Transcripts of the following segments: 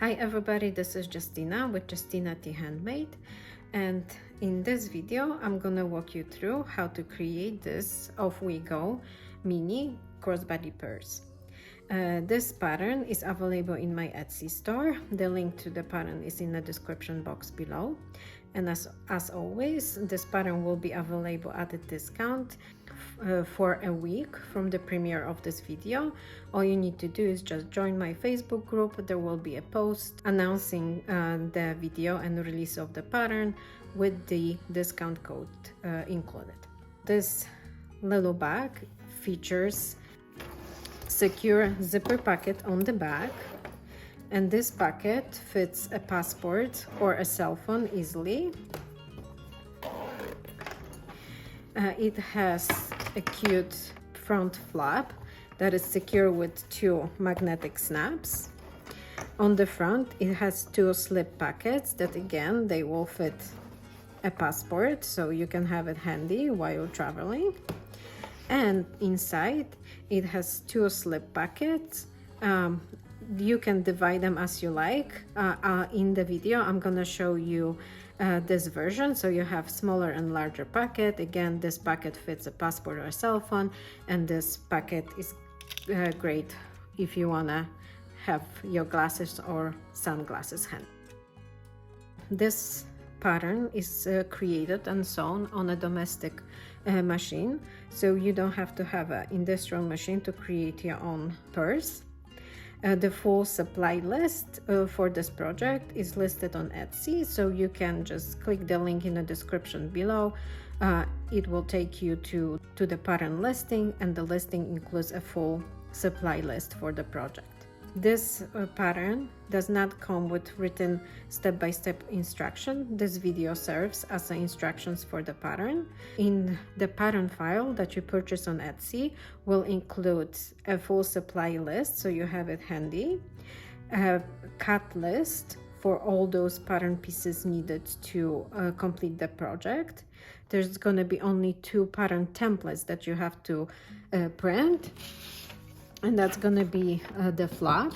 Hi everybody, this is Justina with JustynaTHandMade, and in this video I'm gonna walk you through how to create this Off We Go mini crossbody purse. This pattern is available in my Etsy store. The link to the pattern is in the description box below. And as always, this pattern will be available at a discount for a week from the premiere of this video. All you need to do is just join my Facebook group. There will be a post announcing the video and the release of the pattern with the discount code included. This little bag features secure zipper pocket on the back, and this pocket fits a passport or a cell phone easily. It has a cute front flap that is secure with two magnetic snaps. On the front it has two slip pockets that again they will fit a passport, so you can have it handy while you're traveling. And inside it has two slip pockets. You can divide them as you like. In the video I'm gonna show you this version, so you have smaller and larger pocket. Again, this pocket fits a passport or a cell phone, and this pocket is great if you wanna have your glasses or sunglasses handy. This pattern is created and sewn on a domestic machine, so you don't have to have an industrial machine to create your own purse. The full supply list for this project is listed on Etsy, so you can just click the link in the description below. It will take you to the pattern listing, and the listing includes a full supply list for the project. This pattern does not come with written step-by-step instruction. This video serves as instructions for the pattern. In the pattern file that you purchase on Etsy will include a full supply list, so you have it handy, a cut list for all those pattern pieces needed to complete the project. There's going to be only two pattern templates that you have to print, and that's gonna be the flap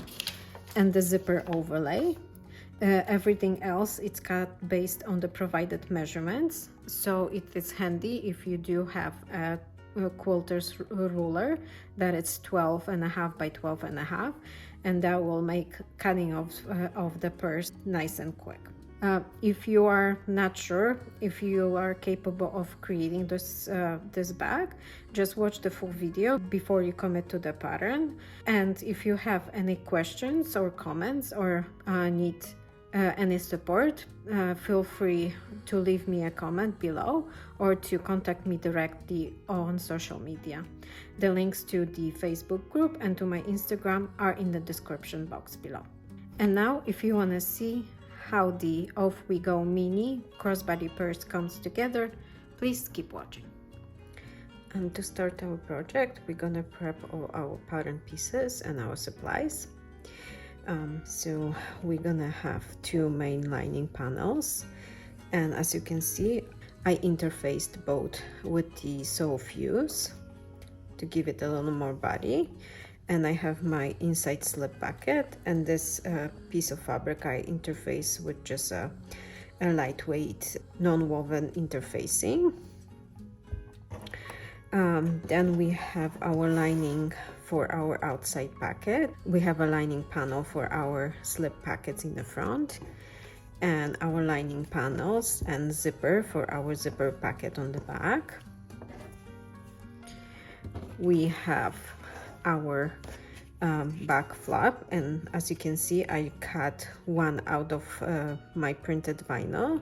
and the zipper overlay. Everything else it's cut based on the provided measurements, so it is handy if you do have a quilter's ruler that is 12.5 by 12.5, and that will make cutting of the purse nice and quick. If you are not sure if you are capable of creating this bag, just watch the full video before you commit to the pattern. And if you have any questions or comments or need any support, feel free to leave me a comment below or to contact me directly on social media. The links to the Facebook group and to my Instagram are in the description box below. And now, if you want to see how the Off We Go mini crossbody purse comes together, please keep watching. And to start our project, we're gonna prep all our pattern pieces and our supplies. So we're gonna have two main lining panels, and as you can see, I interfaced both with the sew fuse to give it a little more body. And I have my inside slip pocket, and this piece of fabric I interface with just a lightweight non-woven interfacing. Then we have our lining for our outside pocket. We have a lining panel for our slip pockets in the front, and our lining panels and zipper for our zipper pocket on the back. We have our back flap, and as you can see, I cut one out of my printed vinyl,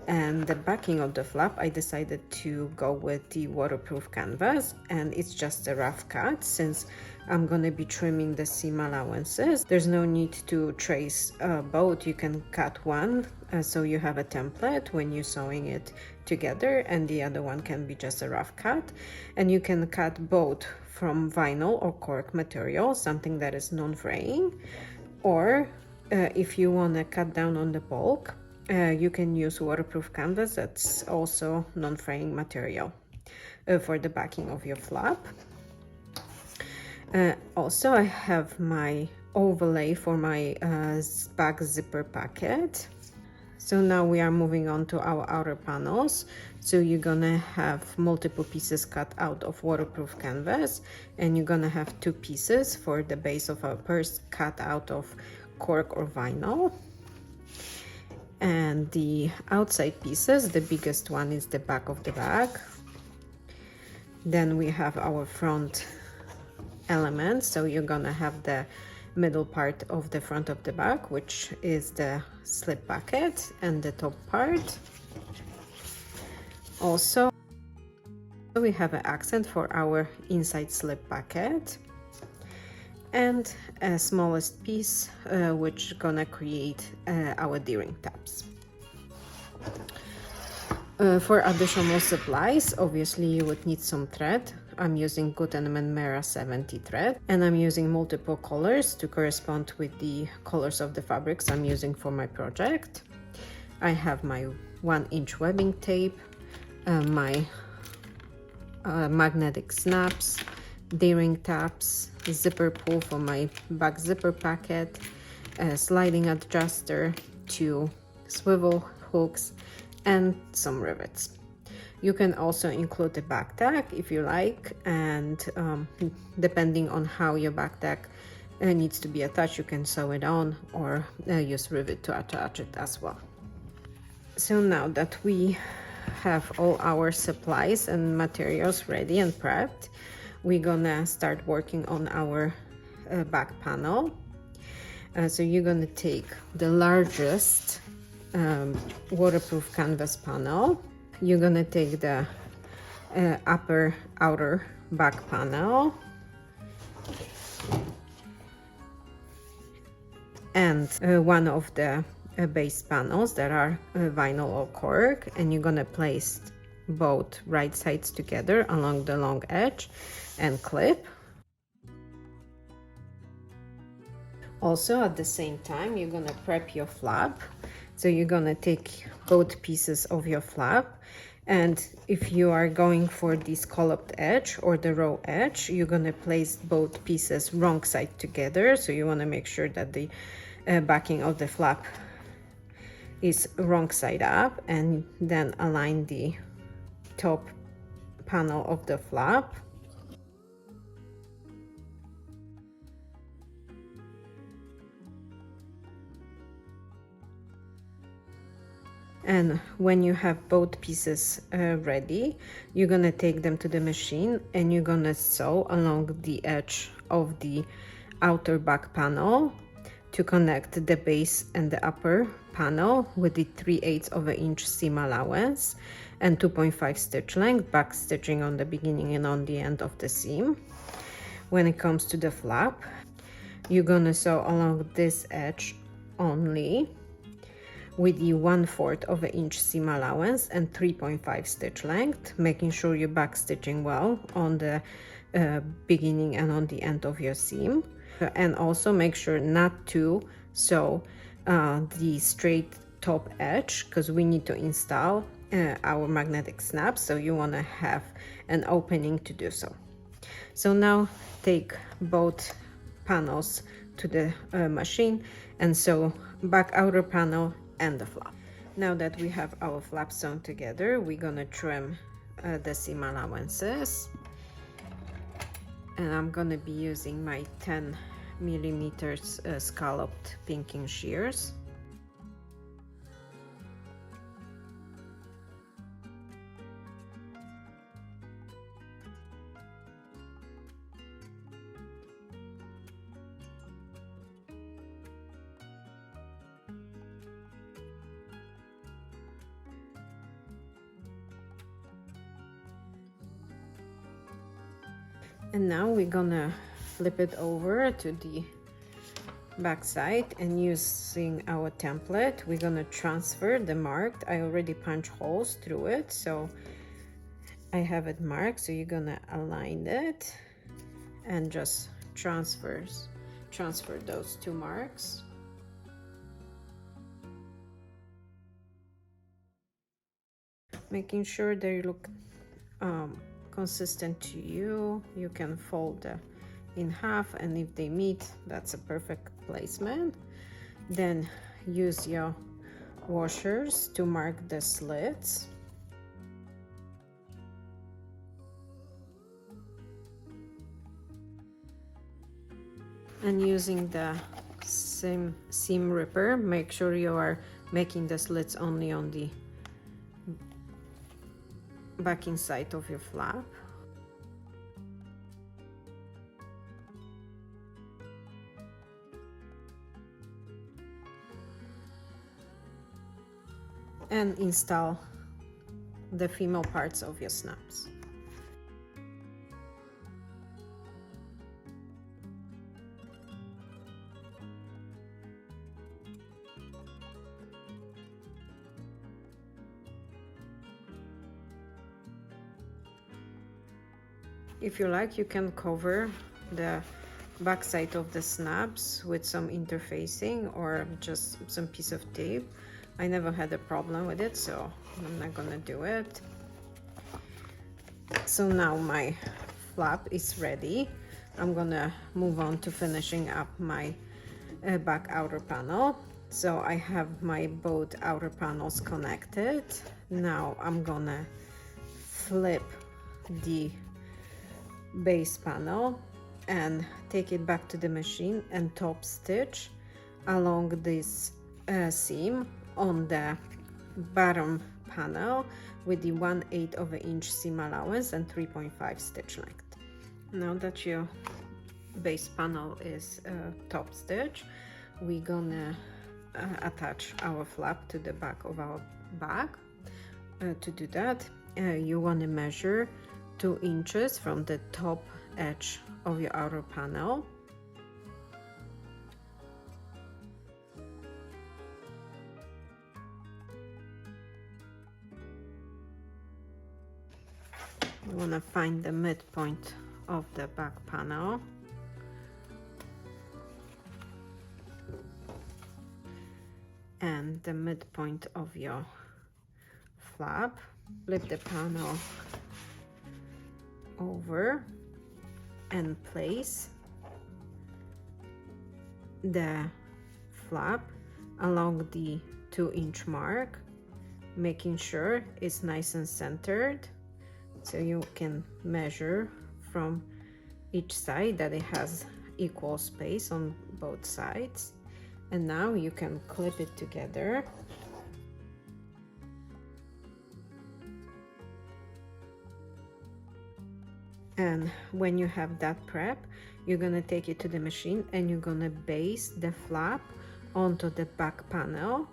and the backing of the flap I decided to go with the waterproof canvas, and it's just a rough cut since I'm gonna be trimming the seam allowances. There's no need to trace both. You can cut one so you have a template when you're sewing it together, and the other one can be just a rough cut, and you can cut both from vinyl or cork material, something that is non-fraying, or if you want to cut down on the bulk, you can use waterproof canvas that's also non-fraying material for the backing of your flap. Also, I have my overlay for my back zipper pocket. So now we are moving on to our outer panels. So you're gonna have multiple pieces cut out of waterproof canvas, and you're gonna have 2 pieces for the base of our purse cut out of cork or vinyl. And the outside pieces, the biggest one is the back of the bag. Then we have our front elements. So you're gonna have the middle part of the front of the bag, which is the slip pocket, and the top part. Also, we have an accent for our inside slip pocket, and a smallest piece which gonna create our D-ring tabs. For additional supplies, obviously you would need some thread. I'm using Gutenman Mera 70 thread, and I'm using multiple colors to correspond with the colors of the fabrics I'm using for my project. I have my 1-inch webbing tape, my magnetic snaps, D-ring tabs, zipper pull for my back zipper pocket, a sliding adjuster, 2 swivel hooks, and some rivets. You can also include a back tag if you like, and depending on how your back tag needs to be attached, you can sew it on or use rivet to attach it as well. So now that we have all our supplies and materials ready and prepped, we're gonna start working on our back panel. So you're gonna take the largest waterproof canvas panel. You're gonna take the upper outer back panel and one of the base panels that are vinyl or cork, and you're gonna place both right sides together along the long edge and clip. Also, at the same time, you're gonna prep your flap. So you're gonna take both pieces of your flap, and if you are going for the scalloped edge or the raw edge, you're gonna place both pieces wrong side together. So you wanna make sure that the backing of the flap is wrong side up, and then align the top panel of the flap. And when you have both pieces ready, you're gonna take them to the machine, and you're gonna sew along the edge of the outer back panel to connect the base and the upper panel with the 3/8 of an inch seam allowance and 2.5 stitch length back stitching on the beginning and on the end of the seam. When it comes to the flap, you're gonna sew along this edge only with the 1/4 of an inch seam allowance and 3.5 stitch length, making sure you're back stitching well on the beginning and on the end of your seam. And also make sure not to sew the straight top edge, because we need to install our magnetic snaps, so you want to have an opening to do so. So now take both panels to the machine and sew back outer panel and the flap. Now that we have our flap sewn together, we're gonna trim the seam allowances, and I'm gonna be using my 10mm scalloped pinking shears. And now we're gonna flip it over to the back side, and using our template, we're gonna transfer the marked. I already punched holes through it, so I have it marked. So you're gonna align it and just transfer those 2 marks. Making sure they look consistent to you. You can fold the in half, and if they meet, that's a perfect placement. Then use your washers to mark the slits. And using the same seam ripper, make sure you are making the slits only on the backing side of your flap. And install the female parts of your snaps. If you like, you can cover the back side of the snaps with some interfacing or just some piece of tape. I never had a problem with it, so I'm not gonna do it. So now my flap is ready. I'm gonna move on to finishing up my back outer panel. So I have my both outer panels connected. Now I'm gonna flip the base panel and take it back to the machine and top stitch along this seam on the bottom panel with the 1/8 of an inch seam allowance and 3.5 stitch length. Now that your base panel is top stitch, we're gonna attach our flap to the back of our bag. To do that, you want to measure 2 inches from the top edge of your outer panel. You want to find the midpoint of the back panel. And the midpoint of your flap. Flip the panel over and place the flap along the 2-inch mark, making sure it's nice and centered, so you can measure from each side that it has equal space on both sides. And now you can clip it together. And when you have that prep, you're gonna take it to the machine and you're gonna base the flap onto the back panel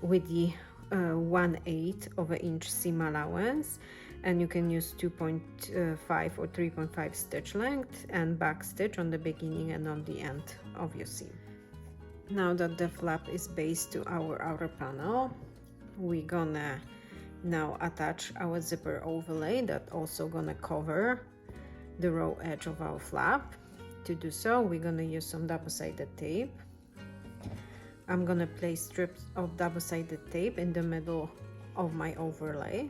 with the 1/8 of an inch seam allowance, and you can use 2.5 or 3.5 stitch length and back stitch on the beginning and on the end of your seam. Now that the flap is based to our outer panel, we're gonna now attach our zipper overlay that also gonna cover the raw edge of our flap. To do so, we're gonna use some double-sided tape. I'm gonna place strips of double-sided tape in the middle of my overlay.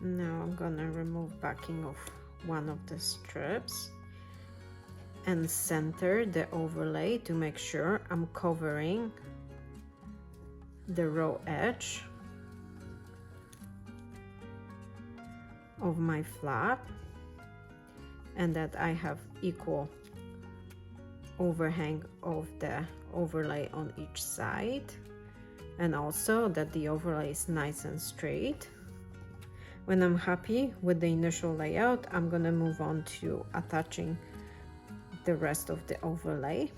Now I'm gonna remove backing of one of the strips and center the overlay to make sure I'm covering the raw edge of my flap and that I have equal overhang of the overlay on each side, and also that the overlay is nice and straight. When I'm happy with the initial layout, I'm gonna move on to attaching the rest of the overlay.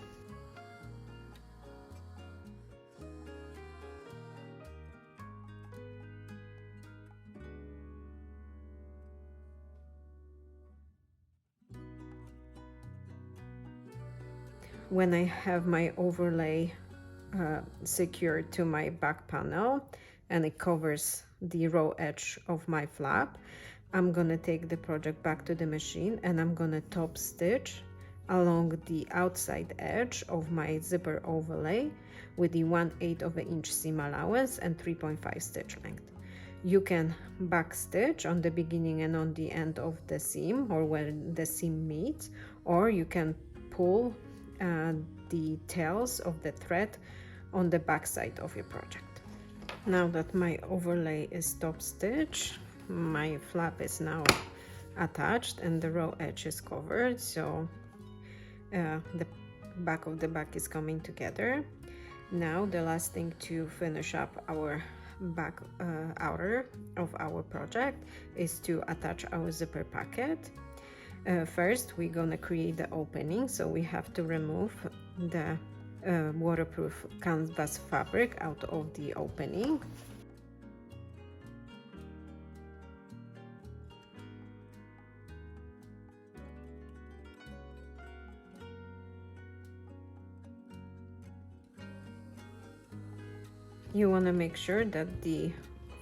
When I have my overlay secured to my back panel and it covers the raw edge of my flap, I'm gonna take the project back to the machine and I'm gonna top stitch along the outside edge of my zipper overlay with the 1/8 of an inch seam allowance and 3.5 stitch length. You can back stitch on the beginning and on the end of the seam, or where the seam meets, or you can pull the tails of the thread on the back side of your project. Now that my overlay is top stitch, my flap is now attached and the raw edge is covered, so the back of the back is coming together. Now the last thing to finish up our back outer of our project is to attach our zipper pocket. First we're gonna create the opening, so we have to remove the waterproof canvas fabric out of the opening. You want to make sure that the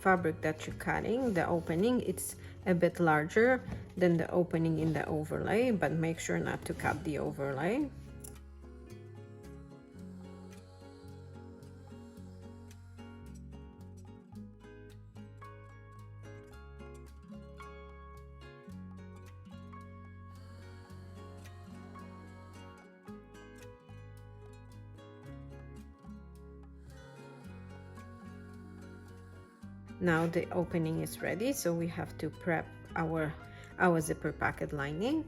fabric that you're cutting, the opening, it's a bit larger than the opening in the overlay, but make sure not to cut the overlay. Now the opening is ready, so we have to prep our zipper pocket lining.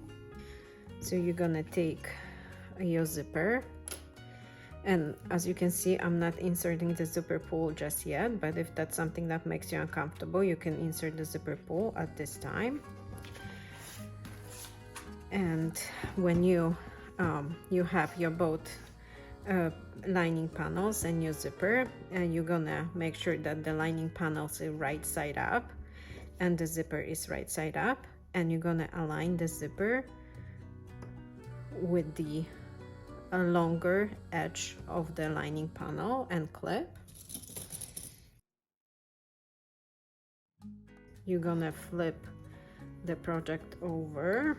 So you're gonna take your zipper, and as you can see, I'm not inserting the zipper pull just yet, but if that's something that makes you uncomfortable, you can insert the zipper pull at this time. And when you have your both lining panels and your zipper, and you're gonna make sure that the lining panels are right side up and the zipper is right side up, and you're gonna align the zipper with the longer edge of the lining panel and clip. You're gonna flip the project over,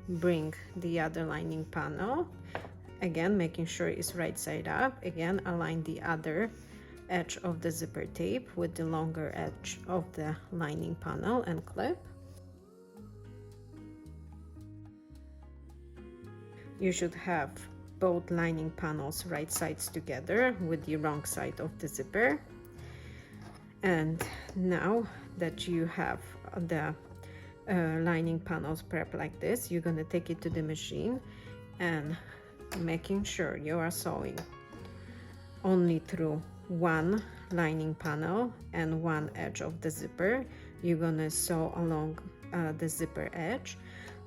bring the other lining panel, again making sure it's right side up, again align the other edge of the zipper tape with the longer edge of the lining panel and clip. You should have both lining panels right sides together with the wrong side of the zipper. And now that you have the lining panels prepped like this, you're gonna take it to the machine and making sure you are sewing only through one lining panel and one edge of the zipper. You're gonna sew along the zipper edge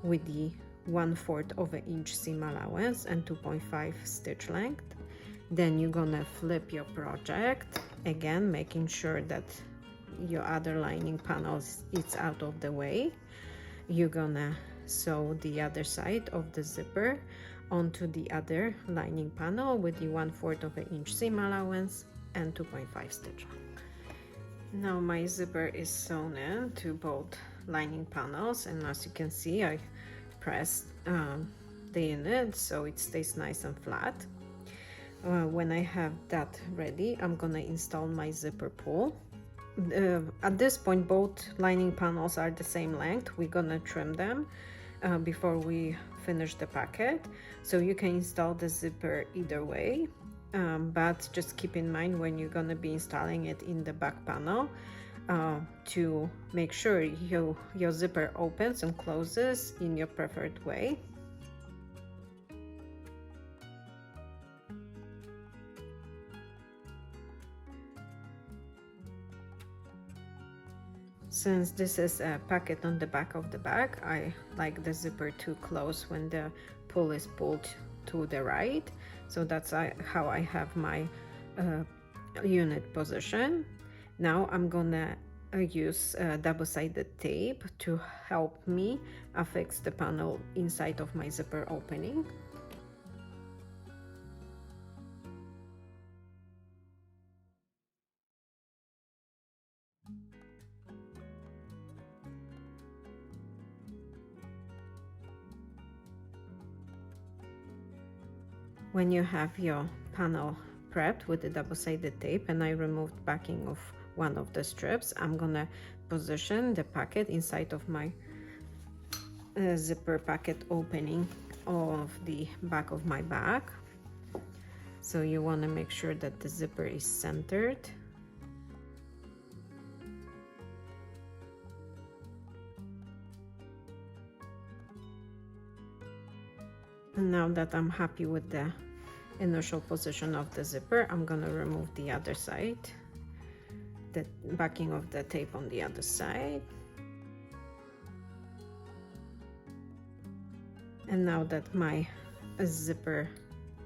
with the 1/4 of an inch seam allowance and 2.5 stitch length. Then you're gonna flip your project, again making sure that your other lining panels is out of the way. You're gonna sew the other side of the zipper onto the other lining panel with the 1/4 of an inch seam allowance and 2.5 stitch. Now my zipper is sewn in to both lining panels, and as you can see, I pressed the unit so it stays nice and flat. When I have that ready, I'm gonna install my zipper pull. At this point, both lining panels are the same length. We're gonna trim them before we finish the packet, so you can install the zipper either way, but just keep in mind when you're gonna be installing it in the back panel to make sure your zipper opens and closes in your preferred way. Since this is a packet on the back of the bag, I like the zipper to close when the pull is pulled to the right, so that's how I have my unit position. Now I'm gonna use double-sided tape to help me affix the panel inside of my zipper opening. When you have your panel prepped with the double-sided tape, and I removed backing of one of the strips, I'm gonna position the packet inside of my zipper packet opening of the back of my bag. So you want to make sure that the zipper is centered. And now that I'm happy with the initial position of the zipper, I'm gonna remove the other side, the backing of the tape on the other side. And now that my zipper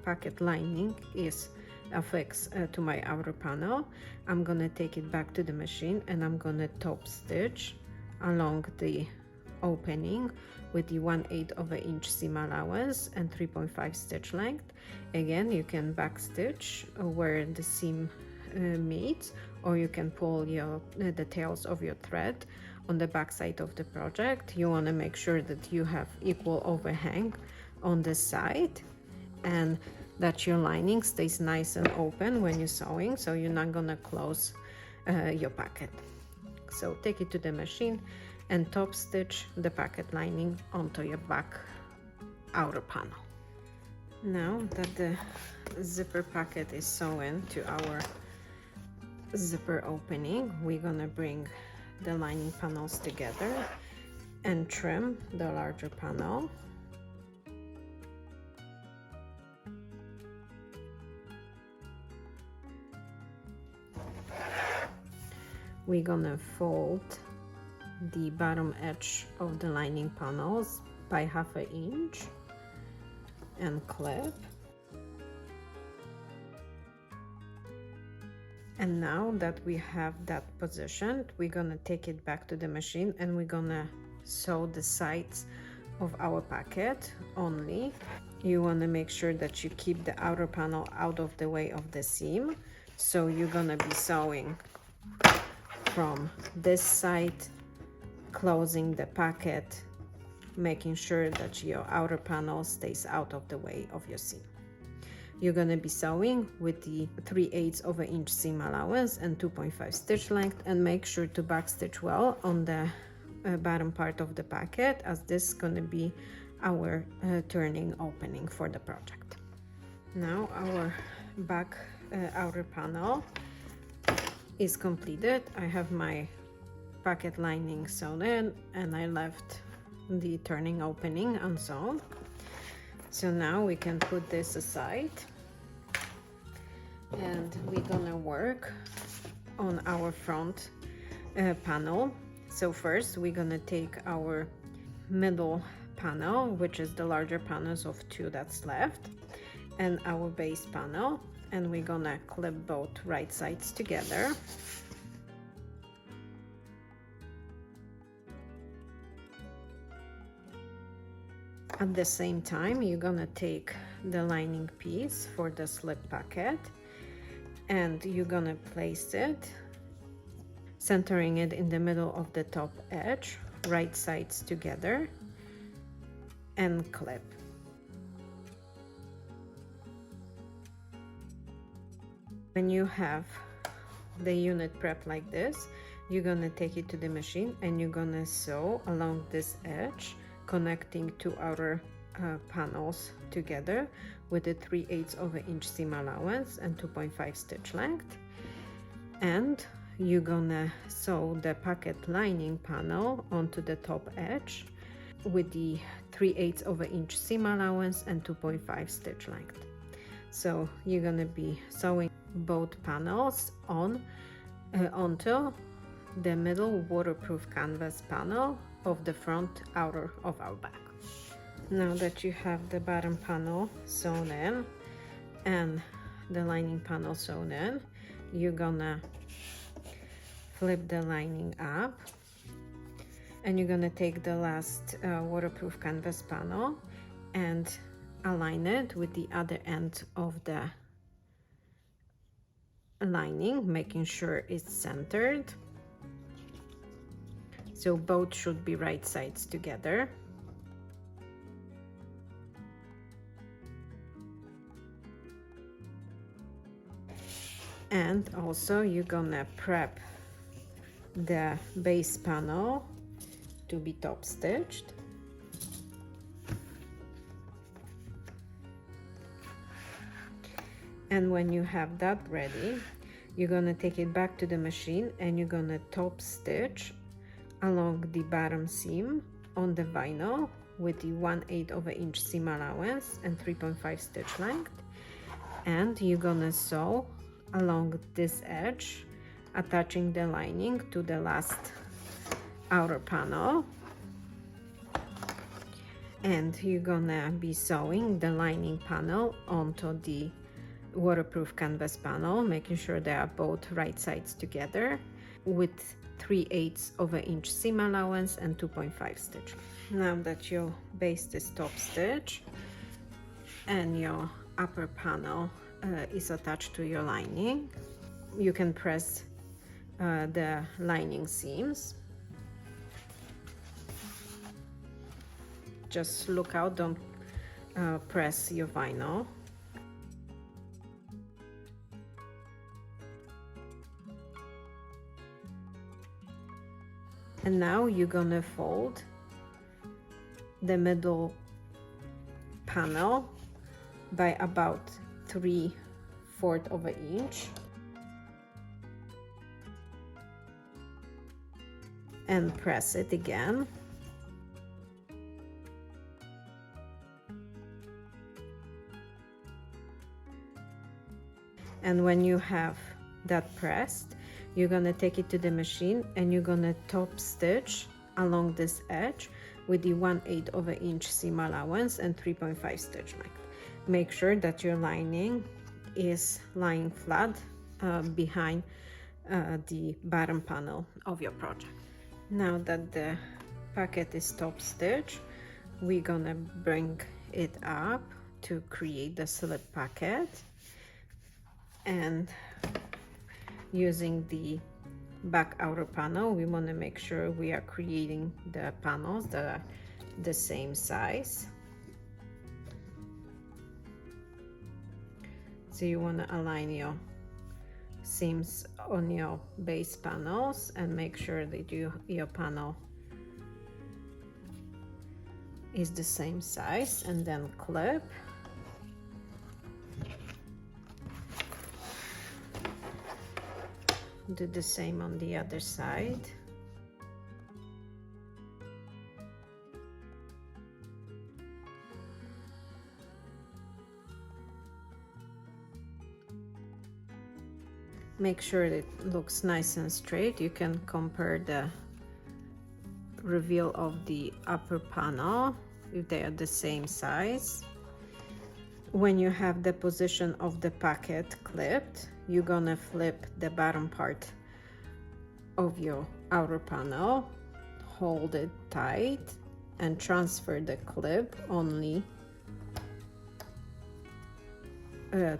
packet lining is affixed to my outer panel, I'm gonna take it back to the machine and I'm gonna top stitch along the opening with the 1/8 of an inch seam allowance and 3.5 stitch length. Again, you can back stitch where the seam meets, or you can pull the tails of your thread on the back side of the project. You want to make sure that you have equal overhang on this side and that your lining stays nice and open when you're sewing, so you're not gonna close your packet. So take it to the machine and top stitch the packet lining onto your back outer panel. Now that the zipper packet is sewn to our zipper opening, we're gonna bring the lining panels together and trim the larger panel. We're gonna fold the bottom edge of the lining panels by 1/2 inch and clip. And now that we have that positioned, we're gonna take it back to the machine and we're gonna sew the sides of our packet only. You wanna make sure that you keep the outer panel out of the way of the seam. So you're gonna be sewing from this side, closing the packet, making sure that your outer panel stays out of the way of your seam. You're gonna be sewing with the 3/8 of an inch seam allowance and 2.5 stitch length, and make sure to back stitch well on the bottom part of the packet, as this is gonna be our turning opening for the project. Now our back outer panel is completed. I have my packet lining sewn in and I left the turning opening unsewn. So now we can put this aside and we're gonna work on our front panel. So first we're gonna take our middle panel, which is the larger panels of 2 that's left, and our base panel, and we're gonna clip both right sides together. At the same time, you're gonna take the lining piece for the slip packet and you're gonna place it, centering it in the middle of the top edge, right sides together, and clip. When you have the unit prepped like this, you're gonna take it to the machine and you're gonna sew along this edge, connecting 2 outer panels together with the 3/8 of an inch seam allowance and 2.5 stitch length. And you're gonna sew the packet lining panel onto the top edge with the 3/8 of an inch seam allowance and 2.5 stitch length. So you're gonna be sewing both panels onto the middle waterproof canvas panel of the front outer of our bag. Now that you have the bottom panel sewn in and the lining panel sewn in, you're gonna flip the lining up and you're gonna take the last waterproof canvas panel and align it with the other end of the lining, making sure it's centered. So both should be right sides together. And also you're gonna prep the base panel to be top stitched. And when you have that ready, you're gonna take it back to the machine and you're gonna top stitch along the bottom seam on the vinyl with the 1/8 of an inch seam allowance and 3.5 stitch length. And you're gonna sew along this edge, attaching the lining to the last outer panel. And you're gonna be sewing the lining panel onto the waterproof canvas panel, making sure they are both right sides together with 3/8 of an inch seam allowance and 2.5 stitch. Now that your base is top stitch and your upper panel is attached to your lining, you can press the lining seams. Just look out, don't press your vinyl. And now you're gonna fold the middle panel by about 3/4 of an inch and press it again. And when you have that pressed, you're gonna take it to the machine and you're gonna top stitch along this edge with the 1/8 of an inch seam allowance and 3.5 stitch length. Make sure that your lining is lying flat behind the bottom panel of your project. Now that the pocket is top stitched, we're gonna bring it up to create the slip pocket. And using the back outer panel, we want to make sure we are creating the panels that are the same size. So you want to align your seams on your base panels and make sure that your panel is the same size, and then clip. Do the same on the other side. Make sure it looks nice and straight. You can compare the reveal of the upper panel if they are the same size. When you have the position of the pocket clipped, you're gonna flip the bottom part of your outer panel, hold it tight, and transfer the clip only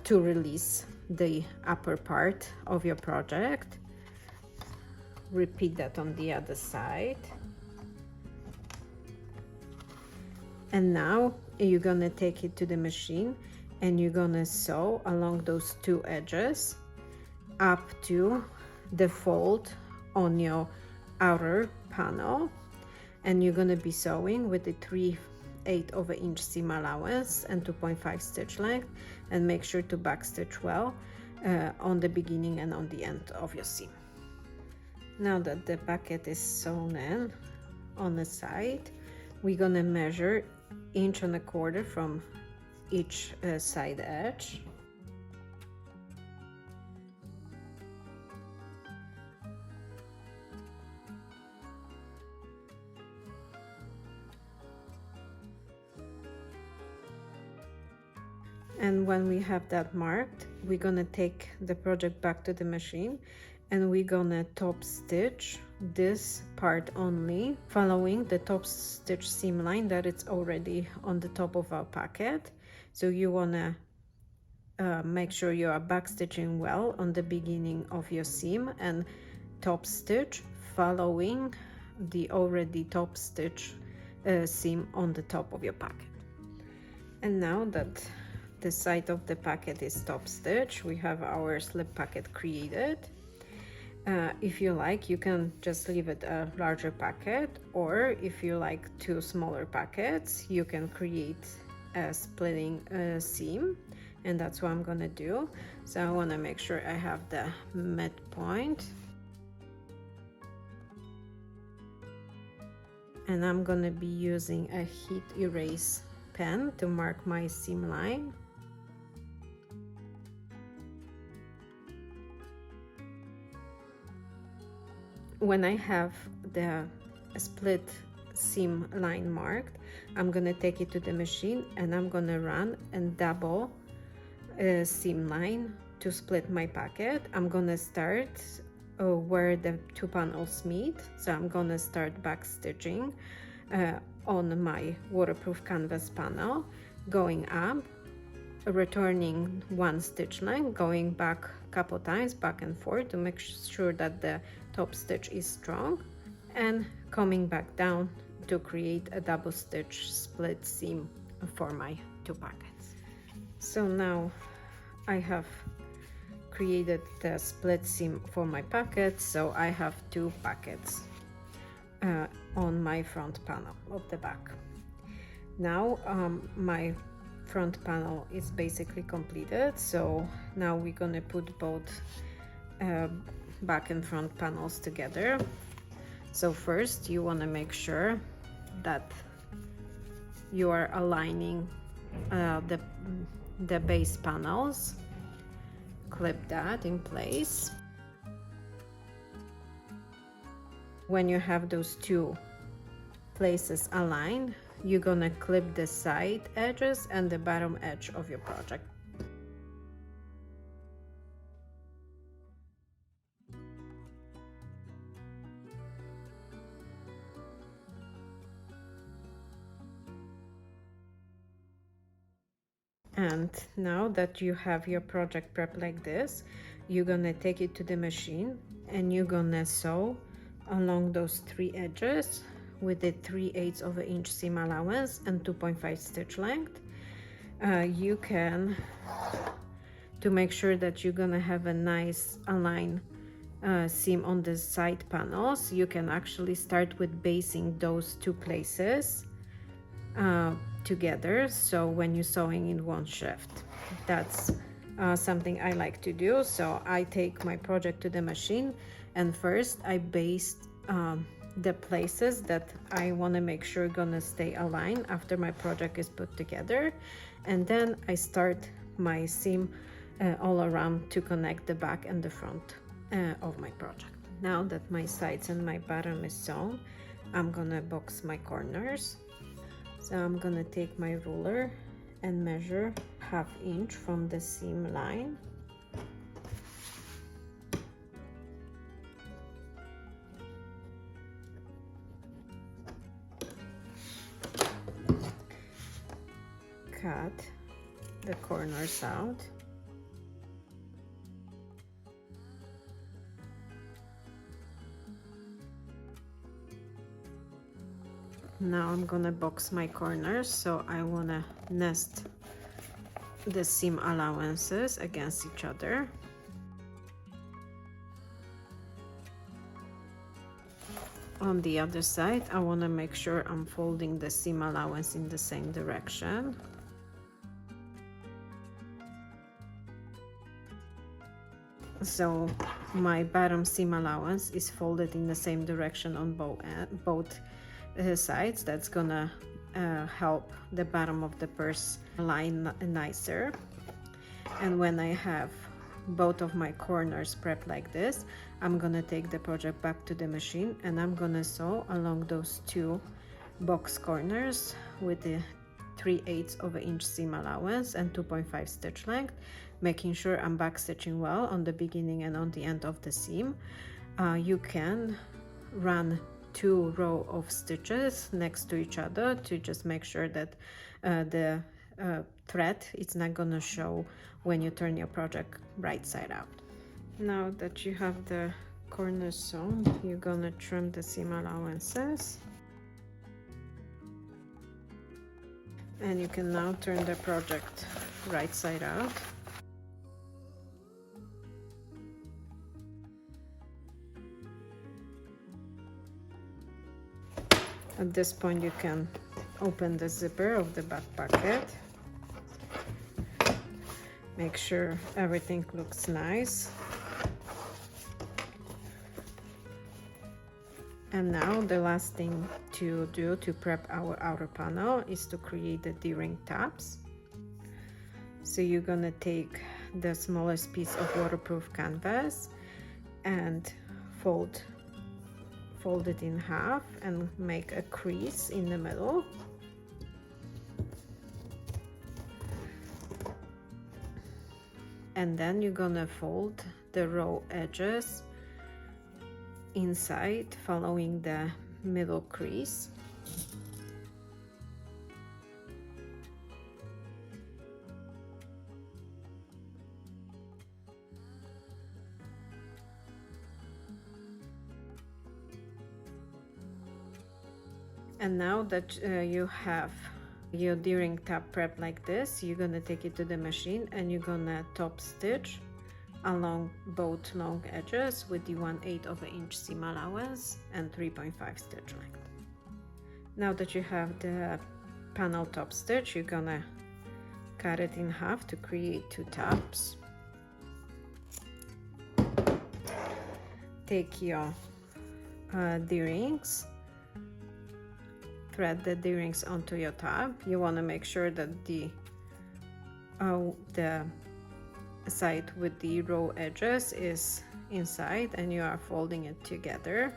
to release the upper part of your project. Repeat that on the other side. And now you're gonna take it to the machine and you're gonna sew along those two edges up to the fold on your outer panel, and you're gonna be sewing with the 3/8 of an inch seam allowance and 2.5 stitch length, and make sure to backstitch well on the beginning and on the end of your seam. Now that the pocket is sewn in on the side, we're gonna measure 1.25 inches from each side edge. And when we have that marked, we're gonna take the project back to the machine and we're gonna top stitch this part only, following the top stitch seam line that it's already on the top of our pocket. So you wanna make sure you are back stitching well on the beginning of your seam and top stitch following the already top stitch seam on the top of your pocket. And now that the side of the packet is top stitch. We have our slip packet created. If you like, you can just leave it a larger packet, or if you like 2 smaller packets, you can create a splitting seam, and that's what I'm gonna do. So I want to make sure I have the midpoint, and I'm gonna be using a heat erase pen to mark my seam line. When I have the split seam line marked, I'm gonna take it to the machine and I'm gonna run and double seam line to split my packet. I'm gonna start where the 2 panels meet, so I'm gonna start back stitching on my waterproof canvas panel, going up, returning 1 stitch line, going back a couple times back and forth to make sure that the top stitch is strong, and coming back down to create a double stitch split seam for my 2 packets. So now I have created the split seam for my packet, so I have 2 packets on my front panel of the back. Now my front panel is basically completed, so now we're gonna put both back and front panels together. So first you want to make sure that you are aligning the base panels. Clip that in place. When you have those 2 places aligned, you're gonna clip the side edges and the bottom edge of your project. And now that you have your project prep like this, you're gonna take it to the machine and you're gonna sew along those 3 edges with the 3/8 of an inch seam allowance and 2.5 stitch length. You can, to make sure that you're gonna have a nice aligned seam on the side panels, you can actually start with basing those 2 places together, so when you're sewing in one shift. That's something I like to do. So I take my project to the machine and first I based the places that I want to make sure gonna stay aligned after my project is put together, and then I start my seam all around to connect the back and the front of my project. Now that my sides and my bottom is sewn, I'm gonna box my corners. So I'm gonna take my ruler and measure 1/2 inch from the seam line. Cut the corners out. Now I'm gonna box my corners, so I wanna nest the seam allowances against each other. On the other side, I wanna make sure I'm folding the seam allowance in the same direction. So my bottom seam allowance is folded in the same direction on both sides. That's gonna help the bottom of the purse line nicer. And when I have both of my corners prepped like this, I'm gonna take the project back to the machine and I'm gonna sew along those 2 box corners with the 3/8 of an inch seam allowance and 2.5 stitch length, making sure I'm back stitching well on the beginning and on the end of the seam. You can run 2 rows of stitches next to each other to just make sure that the thread it's not gonna show when you turn your project right side out. Now that you have the corners sewn, you're gonna trim the seam allowances. And you can now turn the project right side out. At this point you can open the zipper of the back pocket. Make sure everything looks nice. And now the last thing to do to prep our outer panel is to create the D-ring tabs. So you're gonna take the smallest piece of waterproof canvas and fold it in half and make a crease in the middle. And then you're gonna fold the raw edges inside, following the middle crease. And now that you have your D-ring tab prepped like this, you're gonna take it to the machine and you're gonna top stitch along both long edges with the 1/8 of an inch seam allowance and 3.5 stitch length. Now that you have the panel top stitch, you're gonna cut it in half to create two tabs. Take your D-rings, thread the D-rings onto your tab. You want to make sure that the side with the raw edges is inside and you are folding it together.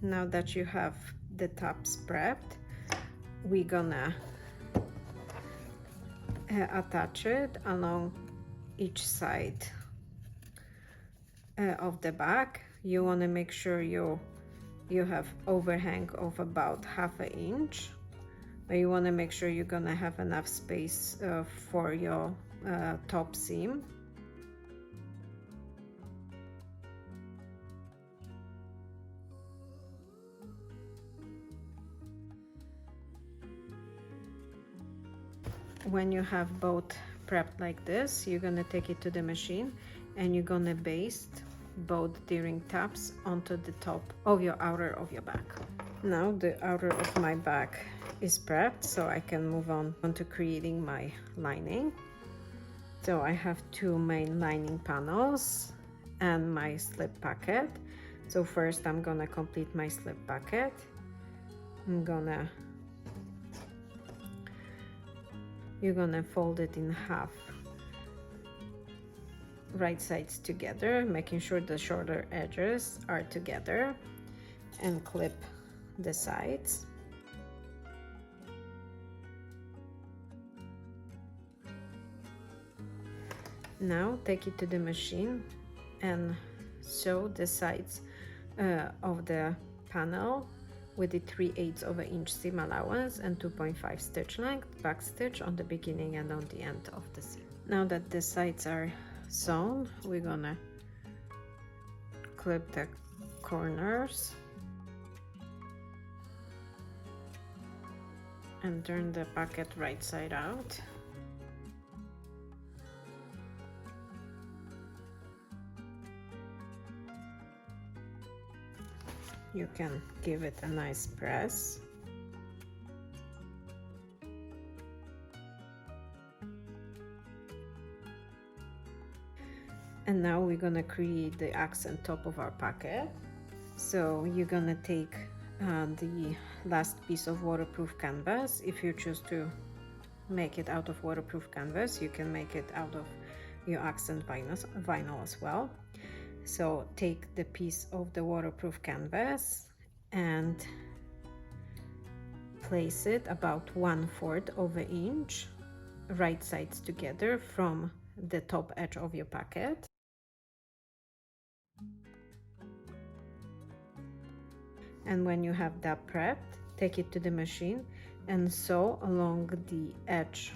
Now that you have the tabs prepped, we're gonna attach it along each side of the back. You want to make sure you have overhang of about 1/2 inch, but you want to make sure you're gonna have enough space for your top seam. When you have both prepped like this, you're gonna take it to the machine and you're gonna baste both D-ring tabs onto the top of your outer of your back. Now the outer of my back is prepped, so I can move on to creating my lining. So I have two main lining panels and my slip pocket. So first I'm gonna complete my slip pocket. You're gonna fold it in half, right sides together, making sure the shorter edges are together, and clip the sides. Now take it to the machine and sew the sides of the panel with the 3/8 of an inch seam allowance and 2.5 stitch length back stitch on the beginning and on the end of the seam. Now that the sides are sewn, we're gonna clip the corners and turn the pocket right side out. You can give it a nice press. And now we're gonna create the accent top of our pocket. So you're gonna take the last piece of waterproof canvas. If you choose to make it out of waterproof canvas, you can make it out of your accent vinyl as well. So take the piece of the waterproof canvas and place it about 1/4 of an inch right sides together from the top edge of your pocket. And when you have that prepped, take it to the machine and sew along the edge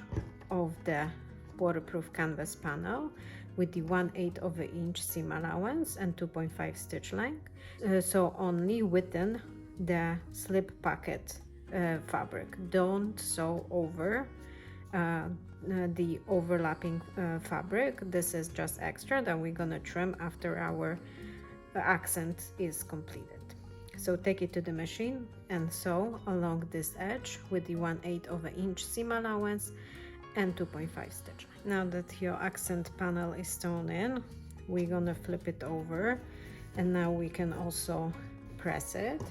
of the waterproof canvas panel with the 1/8 of an inch seam allowance and 2.5 stitch length, so only within the slip pocket fabric. Don't sew over the overlapping fabric. This is just extra that we're gonna trim after our accent is completed. So take it to the machine and sew along this edge with the 1/8 of an inch seam allowance and 2.5 stitch. Now that your accent panel is sewn in, we're gonna flip it over, and now we can also press it.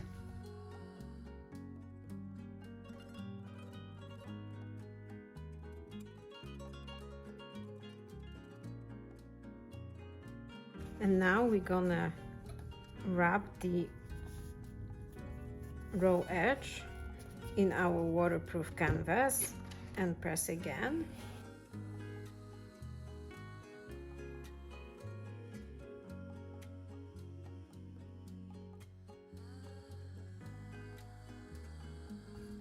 And now we're gonna wrap the raw edge in our waterproof canvas and press again.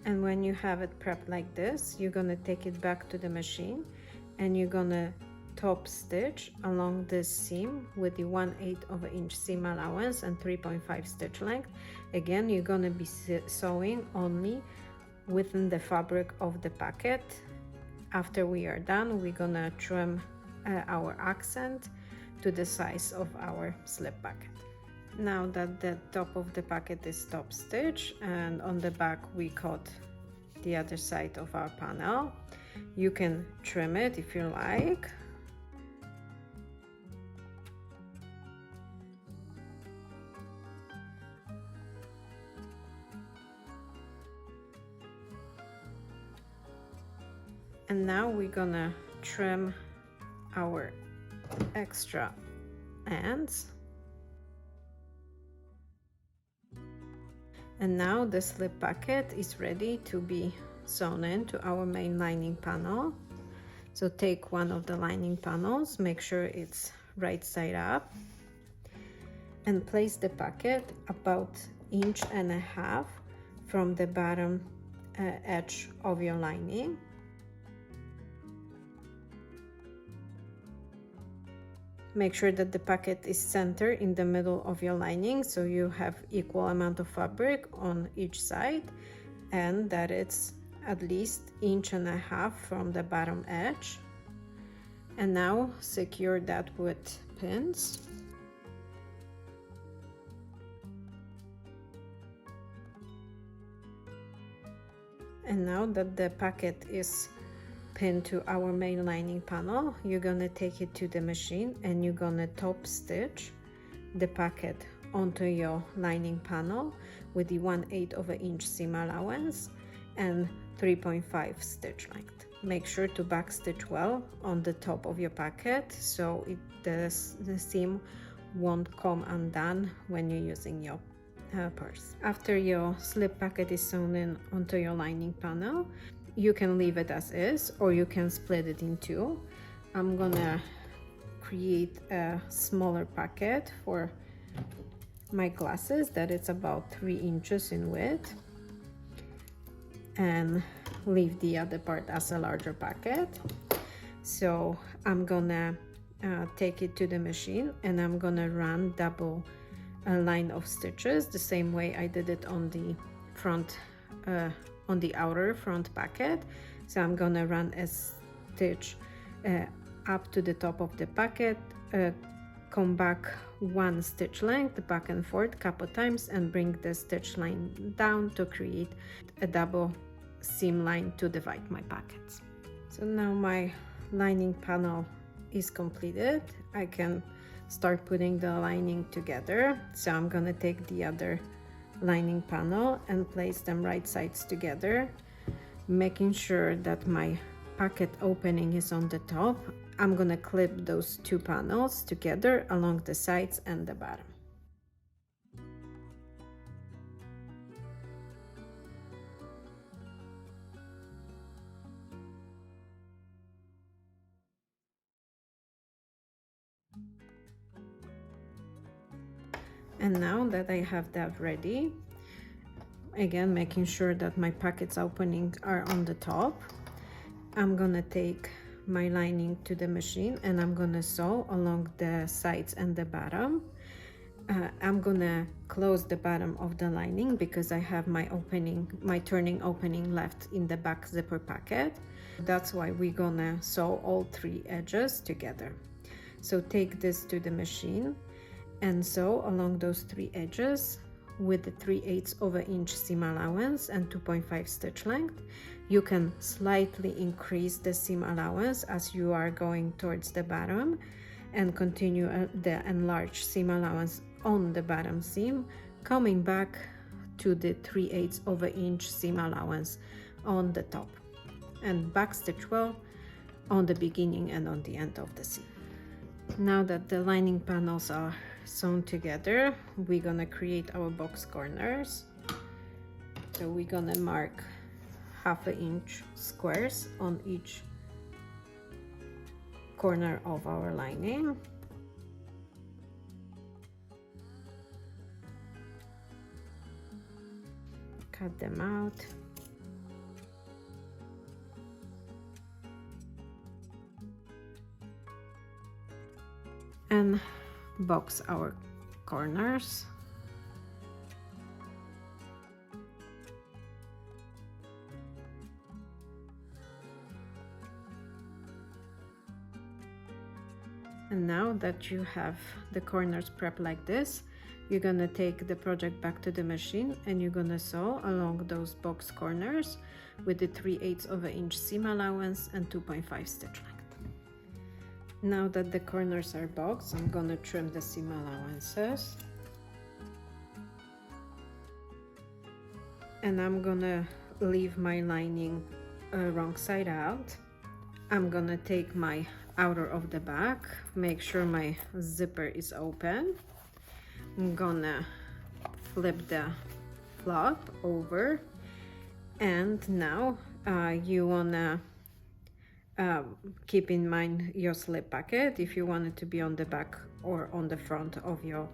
And when you have it prepped like this, you're gonna take it back to the machine and you're gonna top stitch along this seam with the 1/8 of an inch seam allowance and 3.5 stitch length. Again, you're gonna be sewing only within the fabric of the pocket. After we are done, we're gonna trim our accent to the size of our slip pocket. Now that the top of the pocket is top stitch and on the back we cut the other side of our panel, you can trim it if you like. And now we're gonna trim our extra ends. And now the slip pocket is ready to be sewn into our main lining panel. So take one of the lining panels, make sure it's right side up, and place the pocket about 1.5 inches from the bottom edge of your lining. Make sure that the pocket is centered in the middle of your lining, so you have equal amount of fabric on each side, and that it's at least 1.5 inches from the bottom edge. And now secure that with pins. And now that the pocket is pinned to our main lining panel, you're gonna take it to the machine and you're gonna top stitch the pocket onto your lining panel with the 1/8 of an inch seam allowance and 3.5 stitch length. Make sure to back stitch well on the top of your pocket so the seam won't come undone when you're using your purse. After your slip pocket is sewn in onto your lining panel, you can leave it as is or you can split it in two. I'm gonna create a smaller pocket for my glasses that it's about 3 inches in width, and leave the other part as a larger pocket. So I'm gonna take it to the machine and I'm gonna run double line of stitches the same way I did it on the front on the outer front pocket. So I'm gonna run a stitch up to the top of the pocket, come back 1 stitch length back and forth a couple times and bring the stitch line down to create a double seam line to divide my pockets. So now my lining panel is completed. I can start putting the lining together. So I'm gonna take the other lining panel and place them right sides together, making sure that my pocket opening is on the top. I'm gonna clip those 2 panels together along the sides and the bottom. And now that I have that ready, again making sure that my pockets opening are on the top, I'm gonna take my lining to the machine and I'm gonna sew along the sides and the bottom. I'm gonna close the bottom of the lining because I have my turning opening left in the back zipper pocket. That's why we're gonna sew all 3 edges together. So take this to the machine and sew along those 3 edges with the 3/8 of an inch seam allowance and 2.5 stitch length. You can slightly increase the seam allowance as you are going towards the bottom and continue the enlarged seam allowance on the bottom seam, coming back to the 3/8 of an inch seam allowance on the top, and backstitch well on the beginning and on the end of the seam. Now that the lining panels are sewn together, we're gonna create our box corners. So we're gonna mark 1/2 inch squares on each corner of our lining. Cut them out. And box our corners. And now that you have the corners prepped like this, you're gonna take the project back to the machine and you're gonna sew along those box corners with the 3/8 of an inch seam allowance and 2.5 stitch length. Now that the corners are boxed, I'm gonna trim the seam allowances. And I'm gonna leave my lining wrong side out. I'm gonna take my outer of the back, make sure my zipper is open. I'm gonna flip the flap over, and now you wanna keep in mind your slip pocket if you want it to be on the back or on the front of your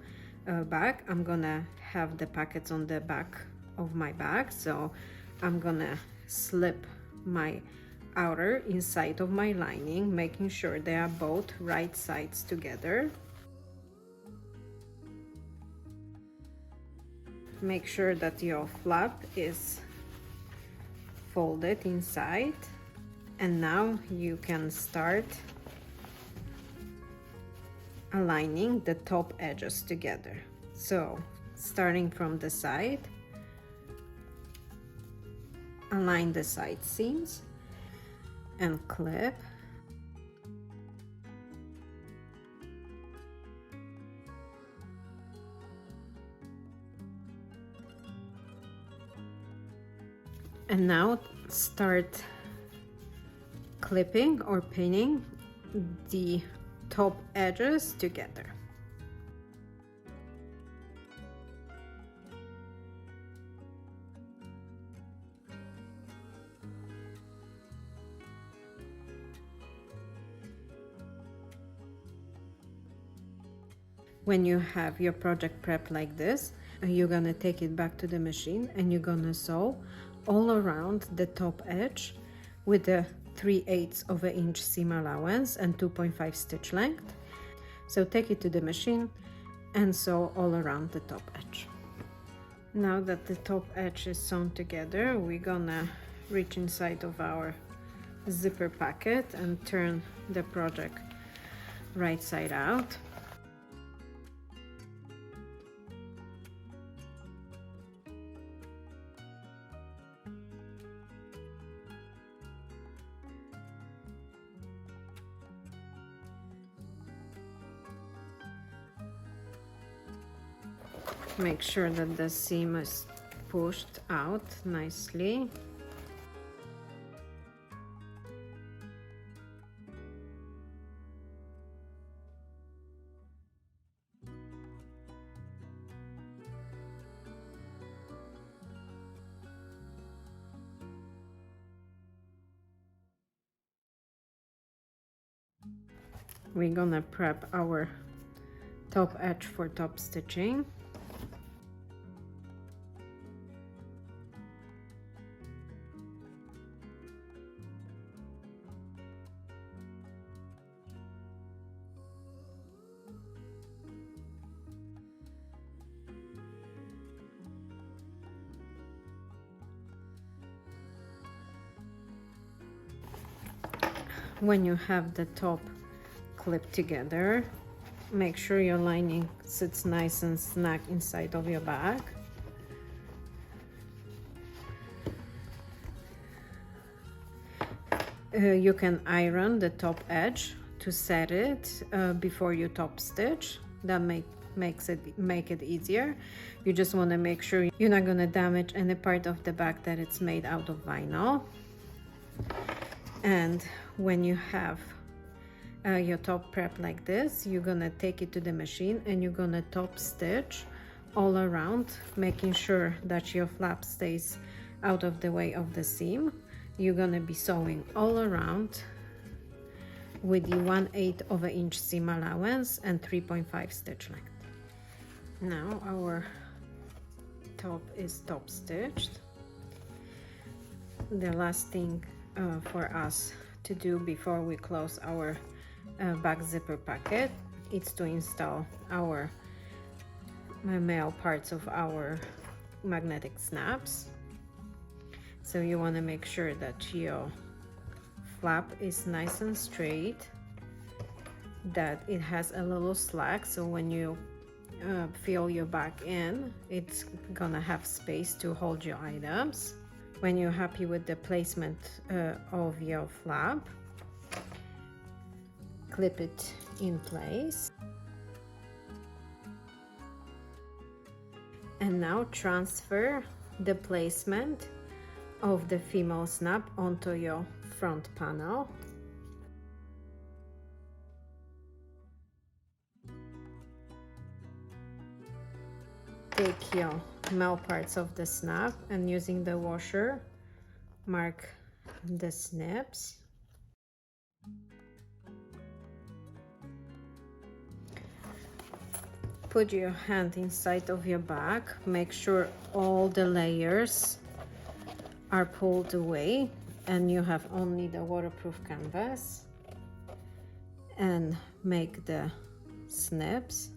bag. I'm gonna have the pockets on the back of my bag, so I'm gonna slip my outer inside of my lining, making sure they are both right sides together. Make sure that your flap is folded inside. And now you can start aligning the top edges together. So starting from the side, align the side seams and clip. And now start clipping or pinning the top edges together. When you have your project prepped like this, you're gonna take it back to the machine and you're gonna sew all around the top edge with the 3/8 of an inch seam allowance and 2.5 stitch length. So take it to the machine and sew all around the top edge. Now that the top edge is sewn together, we're gonna reach inside of our zipper pocket and turn the project right side out. Make sure that the seam is pushed out nicely. We're gonna prep our top edge for top stitching. When you have the top clipped together, make sure your lining sits nice and snug inside of your bag. You can iron the top edge to set it before you top stitch. That make it easier. You just want to make sure you're not going to damage any part of the bag that it's made out of vinyl. And when you have your top prep like this, you're gonna take it to the machine and you're gonna top stitch all around, making sure that your flap stays out of the way of the seam. You're gonna be sewing all around with the 1/8 of an inch seam allowance and 3.5 stitch length. Now our top is top stitched. The last thing for us to do before we close our back zipper pocket is to install our male parts of our magnetic snaps. So you want to make sure that your flap is nice and straight, that it has a little slack, so when you fill your back in, it's gonna have space to hold your items. When you're happy with the placement of your flap, clip it in place. And now transfer the placement of the female snap onto your front panel. Take your male parts of the snap and using the washer, mark the snips. Put your hand inside of your bag, make sure all the layers are pulled away and you have only the waterproof canvas, and make the snips.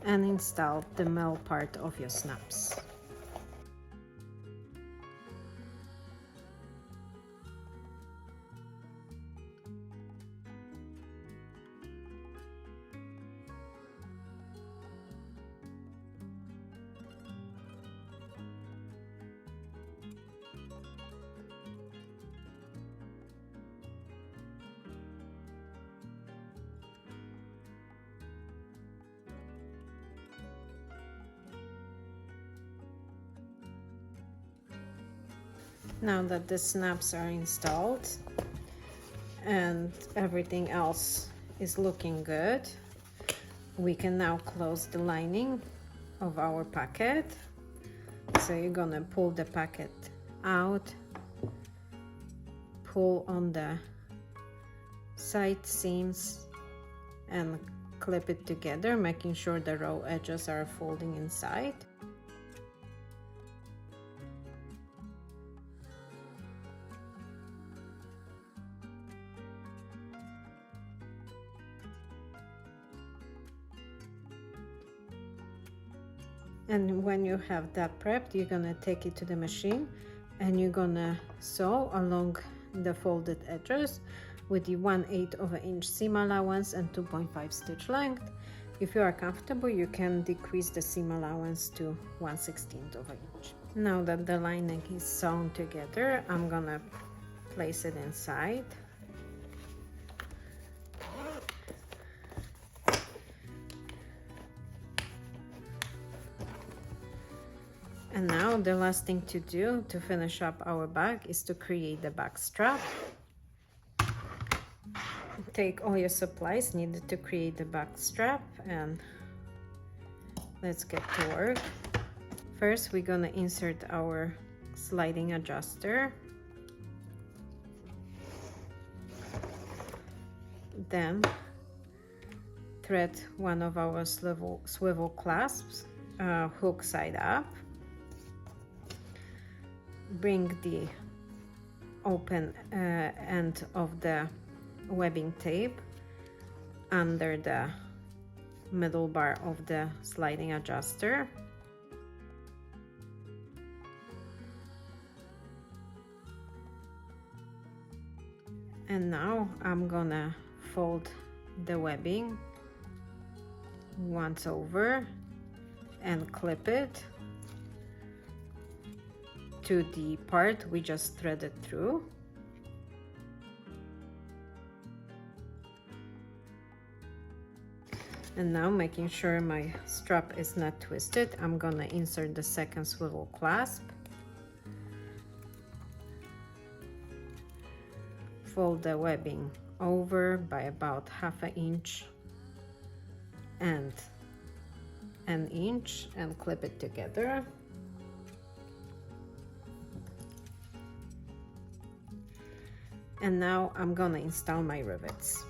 And install the male part of your snaps. Now that the snaps are installed and everything else is looking good, we can now close the lining of our packet. So you're gonna pull the packet out, pull on the side seams and clip it together, making sure the raw edges are folding inside. And when you have that prepped, you're gonna take it to the machine and you're gonna sew along the folded edges with the 1/8 of an inch seam allowance and 2.5 stitch length. If you are comfortable, you can decrease the seam allowance to 1/16 of an inch. Now that the lining is sewn together, I'm gonna place it inside. And now the last thing to do to finish up our bag is to create the back strap. Take all your supplies needed to create the back strap and let's get to work. First, we're gonna insert our sliding adjuster. Then thread one of our swivel clasps, hook side up. Bring the open end of the webbing tape under the middle bar of the sliding adjuster. And now I'm gonna fold the webbing once over and clip it to the part we just threaded through. And now, making sure my strap is not twisted, I'm gonna insert the second swivel clasp. Fold the webbing over by about 1/2 inch and 1 inch and clip it together. And now I'm gonna install my rivets.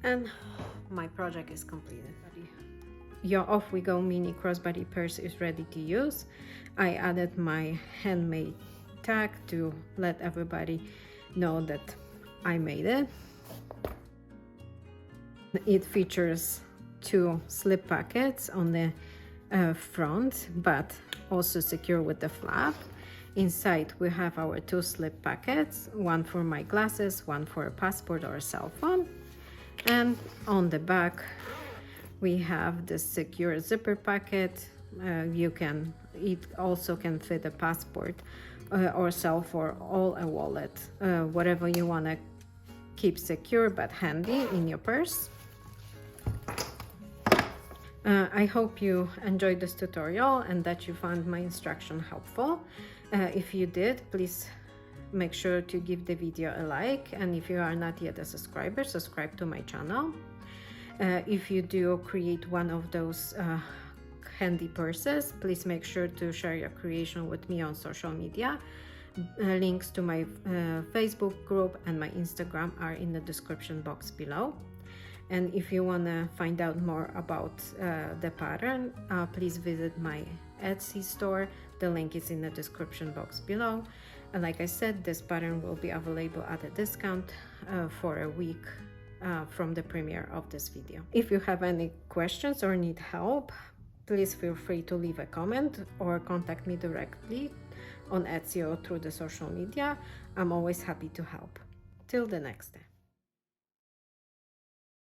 And my project is completed. Your Off We Go mini crossbody purse is ready to use. I added my handmade tag to let everybody know that I made it. It features 2 slip pockets on the front, but also secure with the flap. Inside we have our 2 slip pockets, one for my glasses, one for a passport or a cell phone. And on the back we have the secure zipper pocket. It also can fit a passport or cell phone or a wallet, whatever you want to keep secure but handy in your purse. I hope you enjoyed this tutorial and that you found my instruction helpful. If you did, please make sure to give the video a like, and if you are not yet a subscriber, subscribe to my channel. If you do create one of those handy purses, please make sure to share your creation with me on social media. Links to my Facebook group and my Instagram are in the description box below. And if you want to find out more about the pattern, please visit my Etsy store. The link is in the description box below. And like I said, this pattern will be available at a discount for a week from the premiere of this video. If you have any questions or need help, please feel free to leave a comment or contact me directly on Etsy or through the social media. I'm always happy to help. Till the next day.